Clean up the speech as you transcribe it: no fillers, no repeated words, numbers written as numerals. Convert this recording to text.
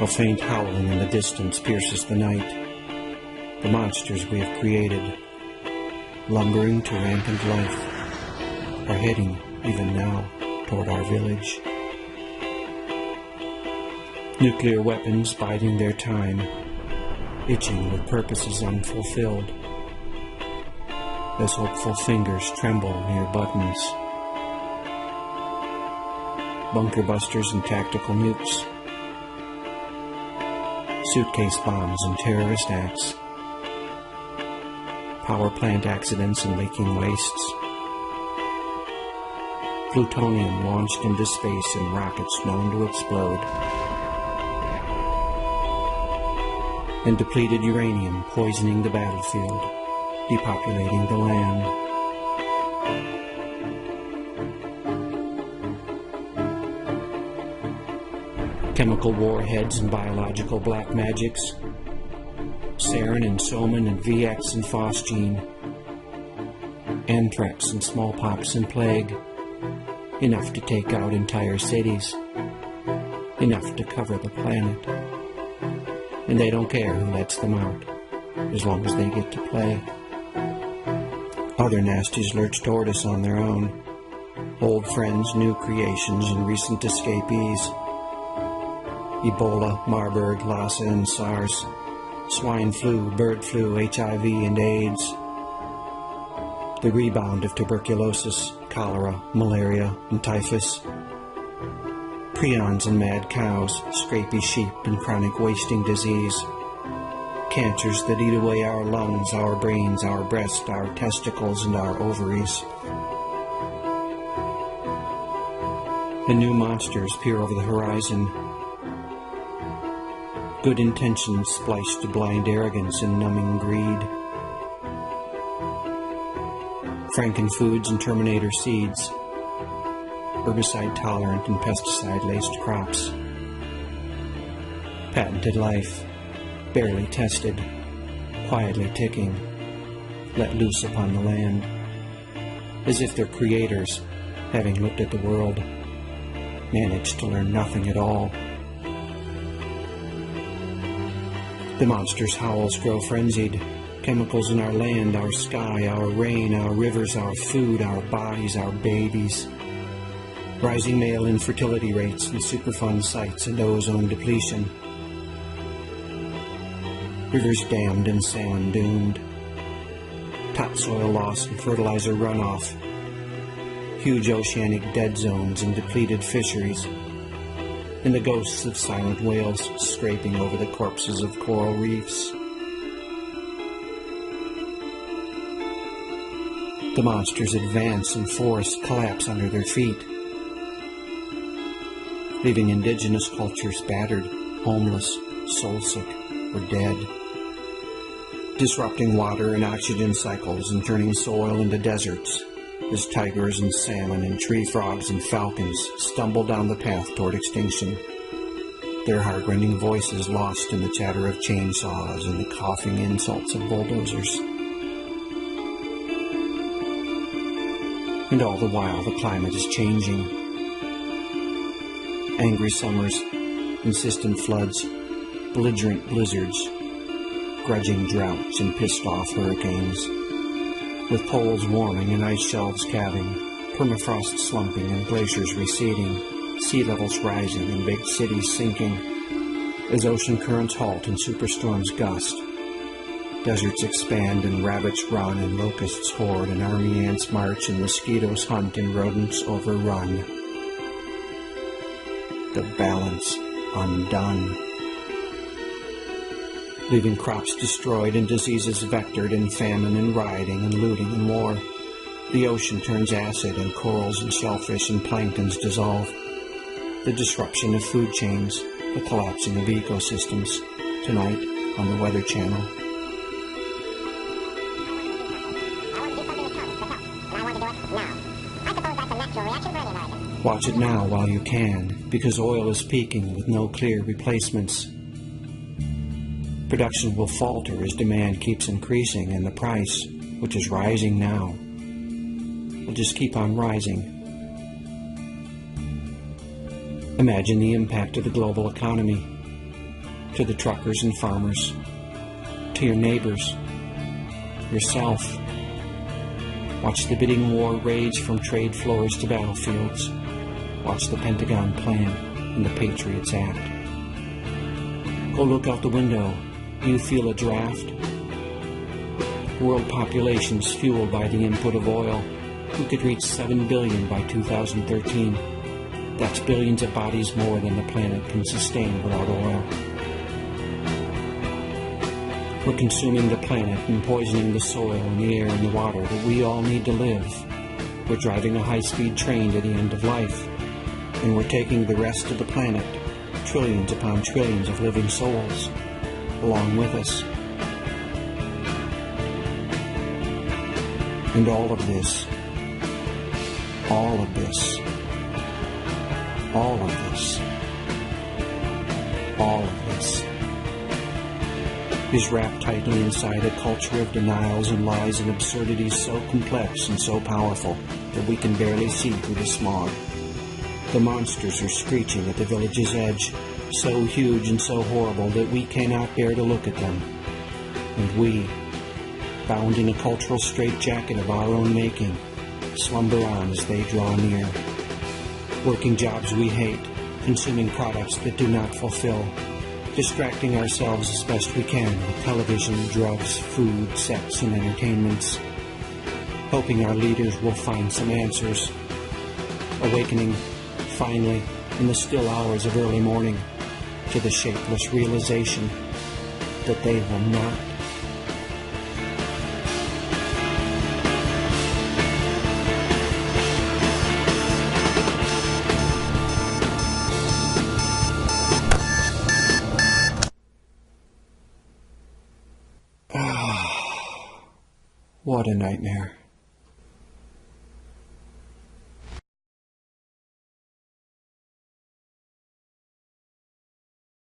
A faint howling in the distance pierces the night. The monsters we have created, lumbering to rampant life, are heading, even now, toward our village. Nuclear weapons biding their time, itching with purposes unfulfilled, as hopeful fingers tremble near buttons. Bunker busters and tactical nukes, suitcase bombs and terrorist acts, power plant accidents and leaking wastes, plutonium launched into space in rockets known to explode, and depleted uranium poisoning the battlefield, depopulating the land. Chemical warheads and biological black magics, sarin and soman and VX and phosgene, anthrax and smallpox and plague, enough to take out entire cities, enough to cover the planet. And they don't care who lets them out, as long as they get to play. Other nasties lurch toward us on their own, old friends, new creations, and recent escapees. Ebola, Marburg, Lassa, and SARS, swine flu, bird flu, HIV, and AIDS. The rebound of tuberculosis, cholera, malaria, and typhus. Prions and mad cows, scrapey sheep, and chronic wasting disease. Cancers that eat away our lungs, our brains, our breast, our testicles, and our ovaries. And new monsters peer over the horizon. Good intentions spliced to blind arrogance and numbing greed. Frankenfoods and Terminator seeds. Herbicide-tolerant and pesticide-laced crops. Patented life, barely tested, quietly ticking, let loose upon the land, as if their creators, having looked at the world, managed to learn nothing at all. The monster's howls grow frenzied. Chemicals in our land, our sky, our rain, our rivers, our food, our bodies, our babies. Rising male infertility rates and Superfund sites and ozone depletion. Rivers dammed and salmon doomed. Topsoil loss and fertilizer runoff. Huge oceanic dead zones and depleted fisheries. And the ghosts of silent whales scraping over the corpses of coral reefs. The monsters advance and forests collapse under their feet, leaving indigenous cultures battered, homeless, soul-sick, or dead, disrupting water and oxygen cycles and turning soil into deserts, as tigers and salmon and tree frogs and falcons stumble down the path toward extinction, their heart-rending voices lost in the chatter of chainsaws and the coughing insults of bulldozers. And all the while the climate is changing. Angry summers, insistent floods, belligerent blizzards, grudging droughts and pissed-off hurricanes, with poles warming and ice shelves calving, permafrost slumping and glaciers receding, sea levels rising and big cities sinking, as ocean currents halt and superstorms gust, deserts expand and rabbits run and locusts hoard and army ants march and mosquitoes hunt and rodents overrun. The balance undone, leaving crops destroyed and diseases vectored and famine and rioting and looting and war. The ocean turns acid and corals and shellfish and planktons dissolve. The disruption of food chains, the collapsing of ecosystems, tonight on the Weather Channel. Watch it now while you can, because oil is peaking with no clear replacements. Production will falter as demand keeps increasing, and the price, which is rising now, will just keep on rising. Imagine the impact of the global economy. to the truckers and farmers, to your neighbors, yourself. Watch the bidding war rage from trade floors to battlefields. Watch the Pentagon plan and the Patriots act. Go look out the window. Do you feel a draft? World populations fueled by the input of oil. We could reach 7 billion by 2013. That's billions of bodies more than the planet can sustain without oil. We're consuming the planet and poisoning the soil and the air and the water that we all need to live. We're driving a high-speed train to the end of life, and we're taking the rest of the planet, trillions upon trillions of living souls, along with us. And all of this, all of this, all of this, all of this is wrapped tightly inside a culture of denials and lies and absurdities so complex and so powerful that we can barely see through the smog. The monsters are screeching at the village's edge, so huge and so horrible that we cannot bear to look at them. And we, bound in a cultural straitjacket of our own making, slumber on as they draw near. Working jobs we hate, consuming products that do not fulfill, distracting ourselves as best we can with television, drugs, food, sex, and entertainments, hoping our leaders will find some answers, awakening, finally, in the still hours of early morning, to the shapeless realization that they will not. What a nightmare.